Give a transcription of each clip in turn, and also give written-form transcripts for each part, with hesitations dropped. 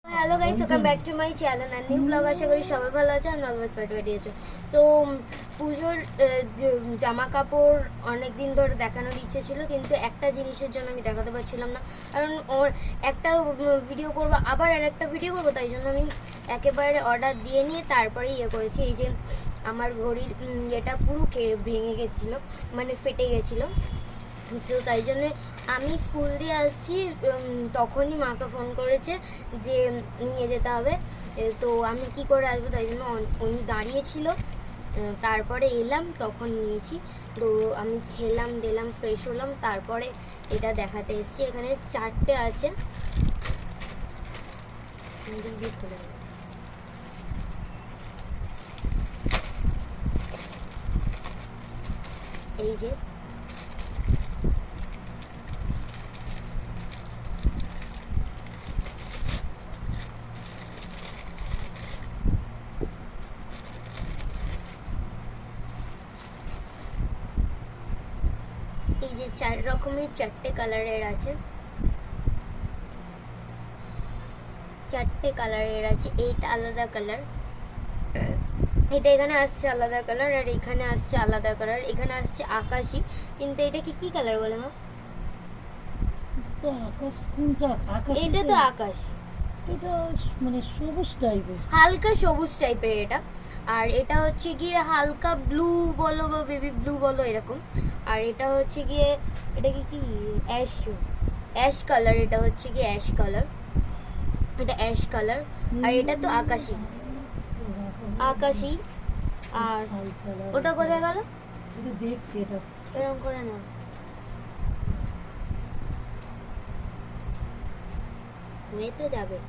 Hello guys, welcome back to my channel আর new blog. আশা করি সবাই ভালো আছে আর অলওয়েজ পাঠিয়েছো। সো পুজোর জামা কাপড় অনেক দিন ধরে দেখানোর ইচ্ছে ছিল, কিন্তু একটা জিনিসের জন্য আমি দেখাতে পারছিলাম না, কারণ ওর একটা ভিডিও করবো আবার আর একটা ভিডিও করবো, তাই জন্য আমি একেবারে অর্ডার দিয়ে নিয়ে তারপরে করেছি। এই যে আমার ঘড়ির এটা পুরো ভেঙে গেছিলো, মানে ফেটে গেছিলো। তো তাই জন্যে আমি স্কুল দিয়ে আসছি, তখনই মাকে ফোন করেছে যে নিয়ে যেতে হবে। তো আমি কি করে আসবো, তাই জন্য উনি দাঁড়িয়েছিল, তারপরে এলাম, তখন নিয়েছি। তো আমি খেলাম দিলাম, ফ্রেশ হলাম, তারপরে এটা দেখাতে এসেছি। এখানে 4টে আছে, এই যে এই যে 4 রকমের 4টে কালারের আছে, 4টে কালারের আছে। এইটা আলাদা কালার, এটা এখানে আসছে আলাদা কালার, আর এখানে আসছে আলাদা কালার, এখানে আসছে আকাশি। কিন্তু এটা কি কালার বলে মা? তো আকাশ কোনটা? আকাশ এটা তো আকাশ, এটা মানে সবুজ টাইপের, হালকা সবুজ টাইপের এটা। আর এটা হচ্ছে গিয়ে হালকা ব্লু বলো বা বেবি ব্লু বলো এরকম। আর এটা হচ্ছে গিয়ে এটা কি অ্যাশ কালার, এটা হচ্ছে গিয়ে অ্যাশ কালার, এটা অ্যাশ কালার। আর এটা তো আকাশি আকাশি। আর ওটা কোথায় গেল? এটা দেখছি, এটা এরকম করে না, হয়ে তো যাবে।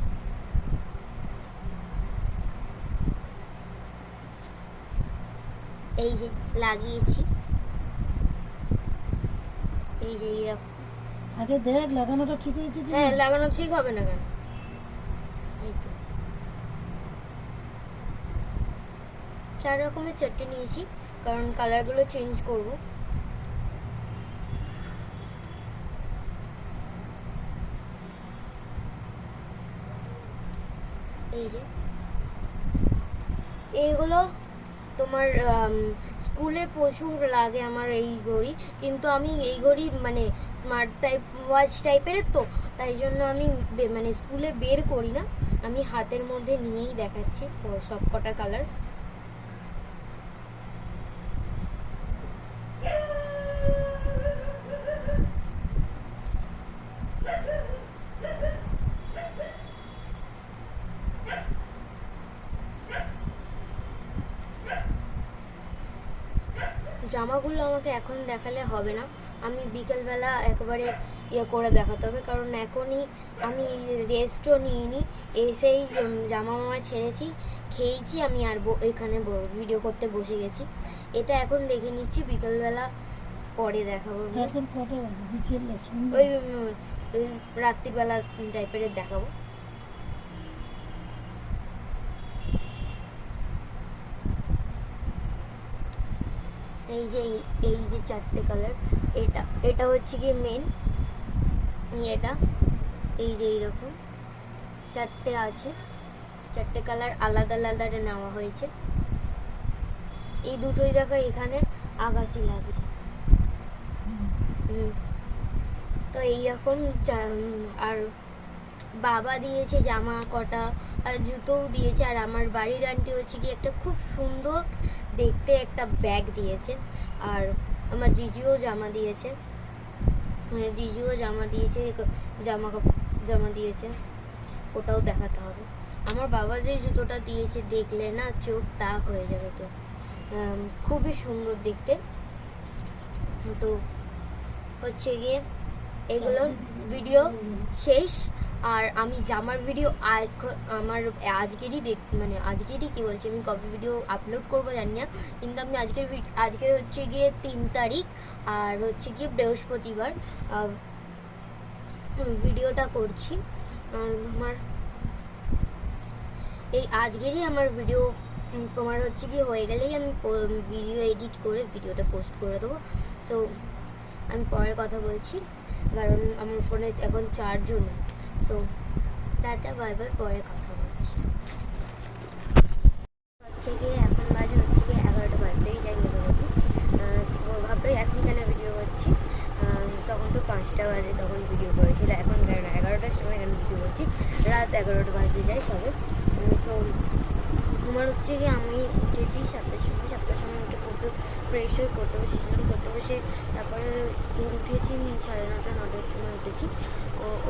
এই যে লাগিয়েছি, এই যে এরকম। আগে দেখ লাগানোটা ঠিক হয়েছে কি? হ্যাঁ, লাগানো ঠিক হবে না কেন? এই তো 4 রকমের 4টে নিয়েছি, কারণ কালারগুলো চেঞ্জ করব। এই যে এইগুলো তোমার স্কুলে প্রচুর লাগে আমার এই ঘড়ি, কিন্তু আমি এই ঘড়ি মানে স্মার্ট টাইপ ওয়াচ টাইপের, তো তাই জন্য আমি মানে স্কুলে বের করি না, আমি হাতের মধ্যে নিয়েই দেখাচ্ছি সব কটা কালার। জামাগুলো আমাকে এখন দেখালে হবে না, আমি বিকেলবেলা একবারে করে দেখাতে হবে, কারণ এখনই আমি রেস্টও নিইনি, এসেই জামা মামা ছেড়েছি, খেয়েছি আমি, আর এখানে ভিডিও করতে বসে গেছি। এটা এখন দেখে নিচ্ছি, বিকেলবেলা পরে দেখাবো। এখন কটা বাজে? বিকেল ওই রাত্রিবেলা টাইপের দেখাবো। এই যে 4টে কালার, এটা হচ্ছে কি মেন, এটা এই যে এইরকম 4টে আছে, 4টে কালার আলাদা আলাদা নেওয়া হয়েছে। এই দুটোই দেখো এখানে আকাশি লাগছে। তো এইরকম আর বাবা দিয়েছে জামা কটা, আর জুতোও দিয়েছে। আর আমার বাড়ির আন্টি হচ্ছে কি একটা খুব সুন্দর দেখতে একটা ব্যাগ দিয়েছে। আর আমার জিজুও জামা দিয়েছে, জামা দিয়েছে, ওটাও দেখাতে হবে। আমার বাবা যে জুতোটা দিয়েছে দেখলে না চোখ তাক হয়ে যাবে, তো খুবই সুন্দর দেখতে। তো হচ্ছে গিয়ে এগুলোর ভিডিও শেষ। আর আমি জামার ভিডিও আমার আজকেরই আজকেরই কি বলছি, আমি কবে ভিডিও আপলোড করবো জানি না, কিন্তু আমি আজকের হচ্ছে গিয়ে 3 তারিখ, আর হচ্ছে গিয়ে বৃহস্পতিবার ভিডিওটা করছি। আমার এই আজকেরই আমার ভিডিও তোমার হচ্ছে কি হয়ে গেলেই আমি ভিডিও এডিট করে ভিডিওটা পোস্ট করে দেবো। সো আমি পরের কথা বলছি, কারণ আমার ফোনে এখন চার্জও নেই। সো টাটা বাই বাই, পরে কথা বলছি। হচ্ছে গিয়ে এখন বাজে হচ্ছে গিয়ে 11টা বাজতেই যাই মোটামুটি। ভাববে এখন কেন ভিডিও করছি, তখন তো 5টা বাজে, তখন ভিডিও করেছিল। এখন কেন 11টার সময় কেন ভিডিও করছি, রাত 11টা বাজতে যায় সবে। সো তোমার হচ্ছে গিয়ে আমি উঠেছি 7টার সময় উঠে ফ্রেশ হয়ে পড়তে বসেছিলাম। পড়তে বসে তারপরে উঠেছি 9:30-9টার সময় উঠেছি।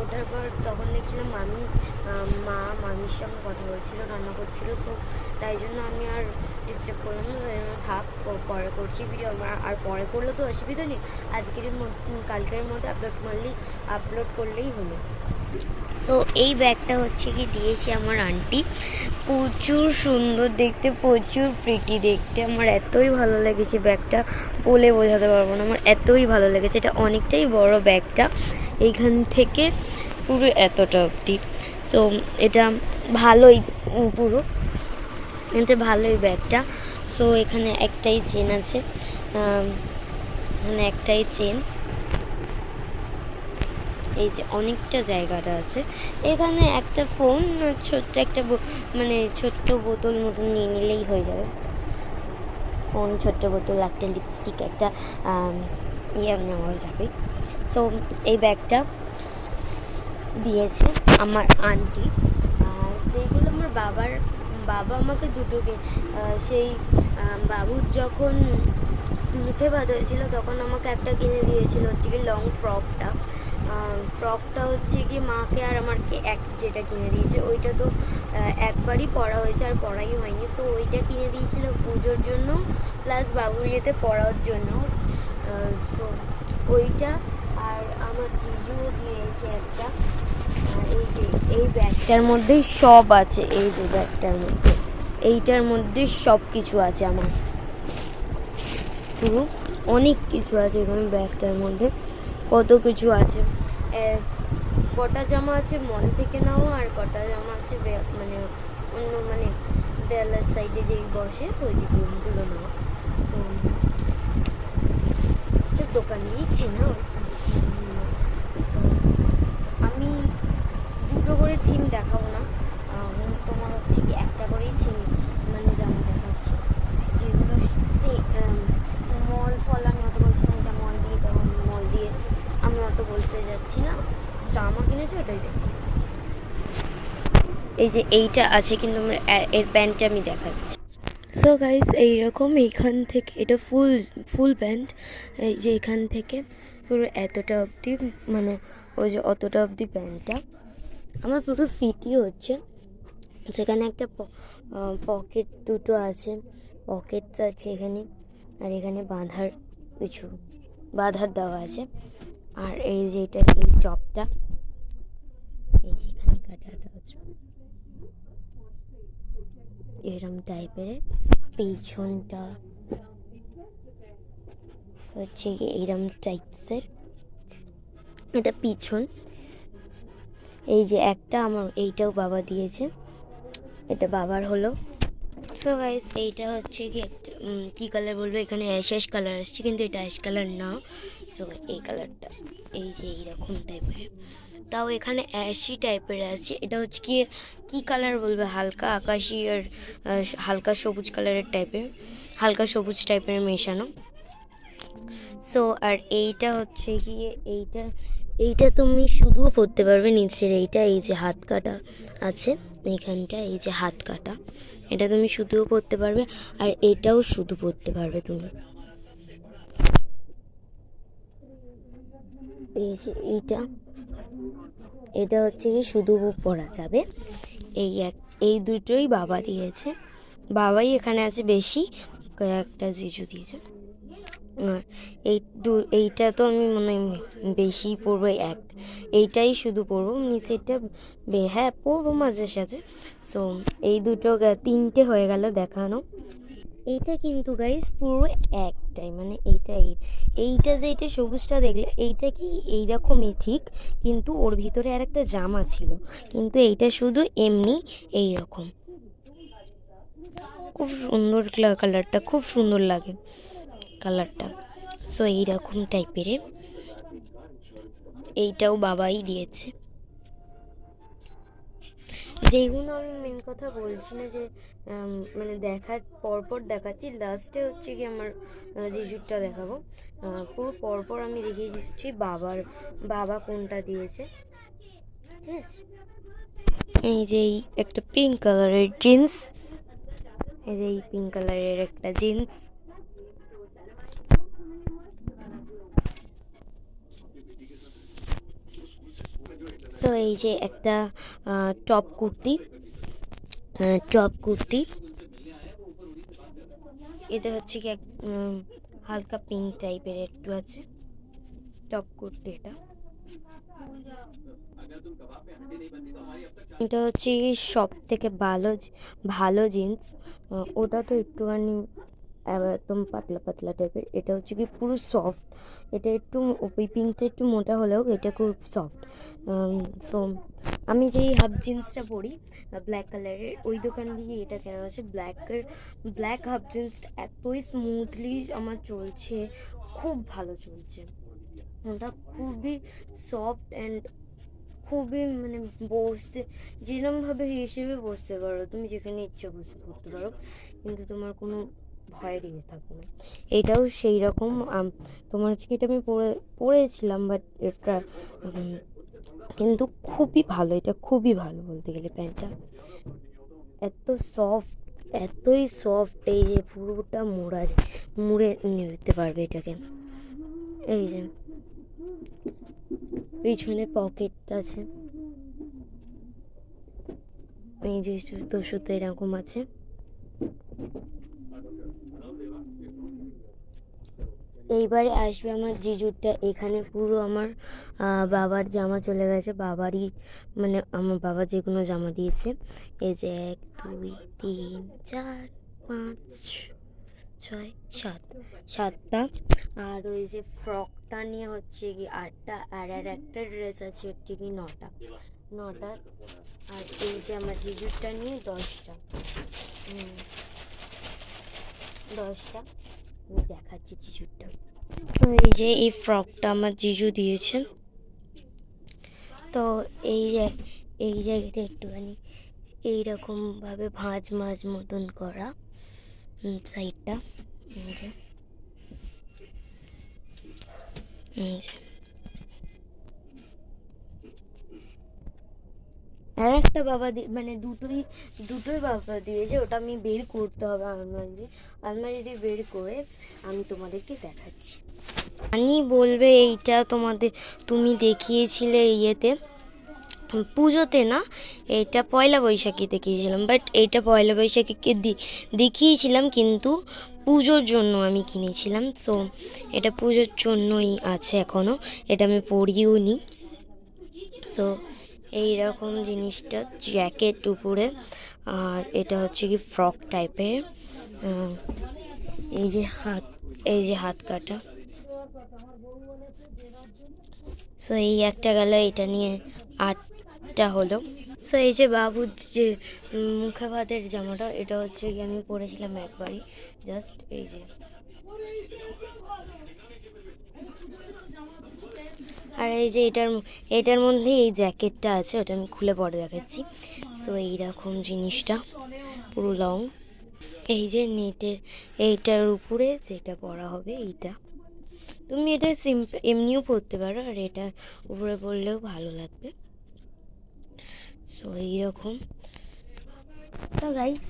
ওঠার পর তখন দেখছিলাম মামির সঙ্গে কথা বলছিল, রান্না করছিল। সো তাই জন্য আমি আর ডিস্টার্ব করলাম না, তাই জন্য থাক, পরে করছি ভিডিও। আর পরে করলে তো অসুবিধা নেই, কালকের মধ্যে আপলোড করলেই হলো। সো এই ব্যাগটা হচ্ছে কি দিয়েছি আমার আন্টি, প্রচুর সুন্দর দেখতে, প্রচুর প্রিটি দেখতে। আমার এতই ভালো লেগেছে ব্যাগটা, বলে বোঝাতে পারবো না, আমার এতই ভালো লেগেছে। এটা অনেকটাই বড় ব্যাগটা, এইখান থেকে পুরো এতটা অবধি। সো এটা ভালোই, পুরো এটা ভালোই ব্যাগটা। সো এখানে একটাই চেন আছে, এখানে একটাই চেন, এই যে অনেকটা জায়গাটা আছে। এখানে একটা ফোন, ছোট্ট একটা মানে ছোট্ট বোতল মতন নিয়ে নিলেই হয়ে যাবে। ফোন, ছোট্ট বোতল, একটা লিপস্টিক, একটা নেওয়া হয়ে যাবে। সো এই ব্যাগটা দিয়েছে আমার আন্টি। যেগুলো আমার বাবা আমাকে দুটোকে সেই বাবুর যখন মুখে বাঁধা হয়েছিল তখন আমাকে একটা কিনে দিয়েছিল, হচ্ছে কি লং ফ্রকটা হচ্ছে কি মাকে আর আমাকে যেটা কিনে দিয়েছে ওইটা তো একবারই পরা হয়েছে, আর পরাই হয়নি। সো ওইটা কিনে দিয়েছিল পুজোর জন্য, প্লাস বাবুর ইয়েতে পরার জন্য। সো ওইটা, আর আমার জিজুও দিয়েছে একটা। এই যে এই ব্যাগটার মধ্যেই সব আছে, এই যে ব্যাগটার মধ্যে, এইটার মধ্যে সব কিছু আছে আমার, পুরো অনেক কিছু আছে এখানে ব্যাগটার মধ্যে, কত কিছু আছে। কটা জামা আছে মল থেকে নেওয়া, আর কটা জামা আছে মানে অন্য মানে বেলার সাইডে যেই বসে ওইদিকে ওগুলো নেওয়া। সো সব দোকান দিয়েই কেনা। সো আমি দুটো করে থিম দেখাবো না, তোমার হচ্ছে কি একটা করেই থিম মানে জামা দেখাচ্ছি, যেগুলো সে মল ফল আমি অত বলছি না, এটা মল দিয়ে, তখন মল দিয়ে আমি অত বলতে যাচ্ছি না। জামা কিনেছি ওটাই দেখে নিচ্ছি। এই যে এইটা আছে, কিন্তু আমার এর প্যান্টটা আমি দেখাচ্ছি। সো গাইস এইরকম এইখান থেকে, এটা ফুল প্যান্ট, এই যে এখান থেকে পুরো এতটা অবধি, মানে ওই যে অতটা অবধি প্যান্টটা আমার পুরো ফিটই হচ্ছে। সেখানে একটা পকেট দুটো আছে, পকেট আছে এখানে, আর এখানে বাঁধার দেওয়া আছে। আর এই যে এটা, এই টপটা, এই যে এখানে কাটাটা আছে এরম টাইপের, পেছনটা হচ্ছে কি এইরম টাইপসের, এটা পিছন। এই যে একটা আমার, এইটাও বাবা দিয়েছে, এটা বাবার হলো। সো গাইস এইটা হচ্ছে কি একটা কী কালার বলবো, এখানে অ্যাশ কালার আসছে, কিন্তু এটা অ্যাশ কালার না। সো এই কালারটা, এই যে এইরকম টাইপের, তাও এখানে অ্যাশি টাইপের আছে। এটা হচ্ছে কি কালার বলবে, হালকা আকাশি আর হালকা সবুজ কালারের টাইপের, হালকা সবুজ টাইপের মেশানো। সো আর এইটা হচ্ছে গিয়ে এইটা তুমি শুধুও পরতে পারবে, নিচের এইটা, এই যে হাত কাটা আছে এইখানটা, এই যে হাত কাটা, এটা তুমি শুধুও পরতে পারবে, আর এটাও শুধু পরতে পারবে তুমি। এই যে এটা হচ্ছে কি শুধু পরা যাবে। এই দুটোই বাবা দিয়েছে, বাবাই এখানে আছে বেশি, কয়েকটা জিজু দিয়েছে। এইটা তো আমি মনে হয় বেশি পরবো, এইটাই শুধু পরবো, নিচেরটা হ্যাঁ পরবো মাঝে সাঝে। সো এই দুটো 3টে হয়ে গেল দেখানো। এইটা কিন্তু গাইস পুরো একটাই, মানে এইটা যে এটা সবুজটা দেখলে এইটা কি এইরকমই ঠিক, কিন্তু ওর ভিতরে আর একটা জামা ছিল, কিন্তু এইটা শুধু এমনি এইরকম। খুব সুন্দর কালারটা, খুব সুন্দর লাগে কালারটা। সো এইরকম টাইপের, এইটাও বাবাই দিয়েছে। যেগুলো আমি মেন কথা বলছি না যে মানে পরপর দেখাচ্ছি, লাস্টে হচ্ছে কি আমার জিজুরটা দেখাবো। পুরো পরপর আমি দেখিয়ে দিচ্ছি বাবা কোনটা দিয়েছে, ঠিক আছে। এই যে এই একটা পিঙ্ক কালারের জিন্স, এই যে এই পিঙ্ক কালারের একটা জিন্স, সো এই যে একটা টপ কুর্তি, এটা হচ্ছে কি হালকা পিঙ্ক টাইপের একটু আছে টপ কুর্তি। এটা হচ্ছে সব থেকে ভালো জিন্স। ওটা তো একটুখানি একদম পাতলা পাতলা টাইপের, এটা হচ্ছে কি পুরো সফট। এটা একটু ওই পিঙ্কটা একটু মোটা হলেও এটা খুব সফট। সো আমি যেই হাফ জিন্সটা পরি ব্ল্যাক কালারের, ওই দোকান দিয়ে এটা কেনা হচ্ছে। ব্ল্যাক হাফ জিন্সটা এতই স্মুথলি আমার চলছে, খুব ভালো চলছে। ওটা খুবই সফট অ্যান্ড খুবই মানে বসতে যেরমভাবে হিসেবে বসতে পারো, তুমি যেখানে ইচ্ছা বসে পড়তে পারো, কিন্তু তোমার কোনো ভয়ের ইয়ে থাকবে না। এটাও সেই রকম। তোমার হচ্ছে কি এটা আমি পরেছিলাম, বাট এটা কিন্তু খুবই ভালো, এটা খুবই ভালো বলতে গেলে। প্যান্টটা এত সফট, এতই সফট, এই যে পুরোটা মুড়ে নিতে পারবে এটাকে। এই যে পিছনে পকেট আছে, এই যে সুতো এরকম আছে। এইবারে আসবে আমার জিজুরটা। এখানে পুরো আমার বাবার জামা চলে গেছে, বাবারই মানে আমার বাবা যেগুলো জামা দিয়েছে। এই যে 1 2 3 4 5 6 7 7টা। আর ওই যে ফ্রকটা নিয়ে হচ্ছে কি 8টা, আর একটা ড্রেস আছে হচ্ছে কি 9টা। আর এই যে আমার জিজুরটা নিয়ে 10টা। 10টা আমি দেখাচ্ছি জিজুরটা। তো এই যে এই ফ্রকটা আমার জিজু দিয়েছেন। তো এই জায়গাটা একটুখানি এইরকম ভাবে ভাঁজ মতন করা সাইডটা। আর একটা বাবা মানে দুটোই বাবা দিয়েছে, ওটা আমি বের করতে হবে আলমারি দিয়ে বের করে আমি তোমাদেরকে দেখাচ্ছি। আমি বলবে এইটা তুমি দেখিয়েছিলে ইয়েতে, পুজোতে না, এটা পয়লা বৈশাখী দেখিয়েছিলাম। বাট এইটা পয়লা বৈশাখীকে দেখিয়েছিলাম, কিন্তু পুজোর জন্য আমি কিনেছিলাম। সো এটা পুজোর জন্যই আছে এখনও, এটা আমি পরিও নি। সো এইরকম জিনিসটা জ্যাকেট উপরে, আর এটা হচ্ছে কি ফ্রক টাইপের। এই যে হাত কাটা। সো এই একটা গেল, এটা নিয়ে 8টা হলো। সো এই যে বাবুর যে মুখে ভাতের জামাটা, এটা হচ্ছে কি আমি পরেছিলাম একবারই জাস্ট। এই যে আর এই যে এটার মধ্যে এই জ্যাকেটটা আছে, ওটা আমি খুলে পরে দেখাচ্ছি। সো এইরকম জিনিসটা পুরো লং। এই যে এইটার উপরে যেটা পরা হবে এইটা, তুমি এটা এমনিও পরতে পারো, আর এটা উপরে পরলেও ভালো লাগবে। সো এইরকম। তো গাইস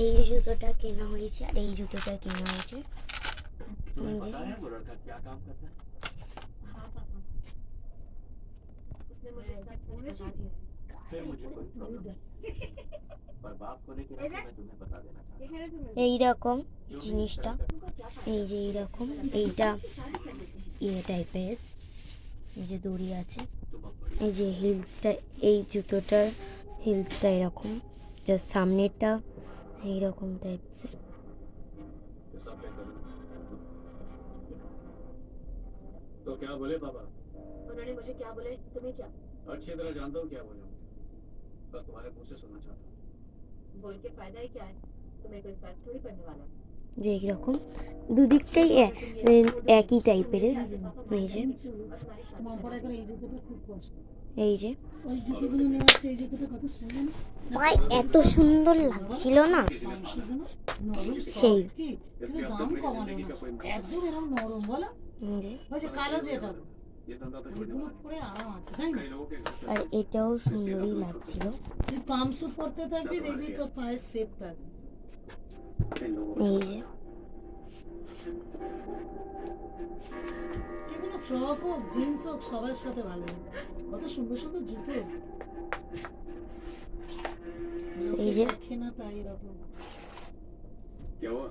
এই জুতোটা কেনা হয়েছে, আর এই জুতোটা কেনা হয়েছে। এইরকম জিনিসটা, এই যে এইরকম, এইটা ইয়ে টাইপের, এই যে দড়ি আছে। এই যে হিলসটা, এই জুতোটার হিলসটা এরকম, জাস্ট সামনেরটা এইরকম টাইপসের। तो क्या बोले पापा? उन्होंने मुझे क्या बोले, तुम्हें क्या? अच्छी तरह जानता हूँ क्या बोले, बस तुम्हारे मुंह से सुनना चाहता हूँ। बोल के फायदा ही क्या है, तुम्हें कोई फर्क थोड़ी पड़ने वाला है। যে এইরকম দুদিকটাই একই টাইপের। এই যে মাম্পার একবার এই জুতোটা খুব কষ্ট। এই যে ওই জুতোগুলো নিয়ে আসছে, এই জুতোটা কত সুন্দর না? ভাই এত সুন্দর লাগছিল না পাঁচশো নরম সেই। soft কি? কিন্তু দাম কমানো না, একদম এরকম নরম বলো। এই যে ওই যে কালো যেটা ये धंधा तो এগুলো পরে আরাম আছে, তাই না? कई लोगों के घर से আর এটাও সুন্দরই লাগছিল। তুই পাম্প স্যুট পরতে থাকবি, দেখবি তোর পায়ের সেফ থাকবে। कई लोगों এই যে এগুলো ফ্রক হোক জিন্স হোক সবার সাথে ভালো লাগে। কত সুন্দর সুন্দর জুতো। এই যে দেখে না তাই এরকম। क्या हुआ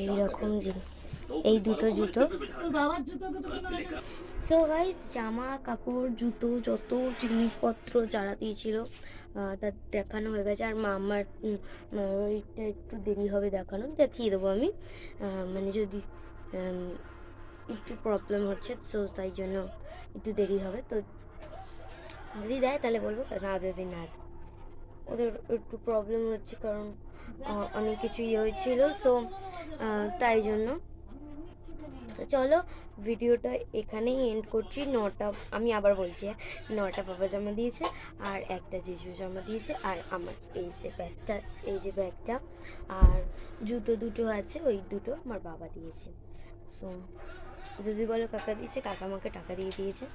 এইরকম এই দুটো জুতো। তোর বাবার জুতো দুটো কেন রাখা? সো গাইস জামা কাপড় জুতো যত জিনিসপত্র যারা দিয়েছিল তা দেখানো হয়ে গেছে। আর আমার ওইটা একটু দেরি হবে দেখানো, দেখিয়ে দেবো আমি। মানে যদি একটু প্রবলেম হচ্ছে তো তাই জন্য একটু দেরি হবে। তো যদি দেয় তাহলে বলবো, না যদি না দেয়। ওদের একটু প্রবলেম হচ্ছে কারণ অনেক কিছু ইয়ে হচ্ছিল, সো তাই জন্য। তো চলো ভিডিওটা এখানেই এন্ড করছি। 9টা আমি আবার বলছি, 9টা বাবা জামা দিয়েছে আর একটা জিজু জামা দিয়েছে। আর আমার এই যে ব্যাগটা, এই যে ব্যাগটা আর জুতো দুটো আছে, ওই দুটো আমার বাবা দিয়েছে। সো যদি বলো কাকা দিয়েছে, কাকা আমাকে টাকা দিয়ে দিয়েছে।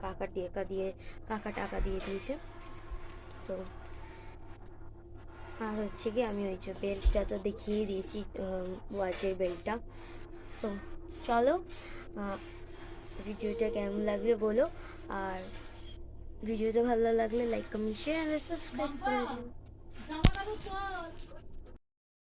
কাকা টাকা দিয়ে দিয়েছে। সো আর হচ্ছে কি আমি ওই যে বেল্টটা তো দেখিয়ে দিয়েছি, ওয়াচের বেল্টটা। সো চলো ভিডিওটা কেমন লাগলে বলো। আর ভিডিওটা ভালো লাগলে লাইক কমেন্ট শেয়ার আর সাবস্ক্রাইব করে দিও। জামাটা তো চল।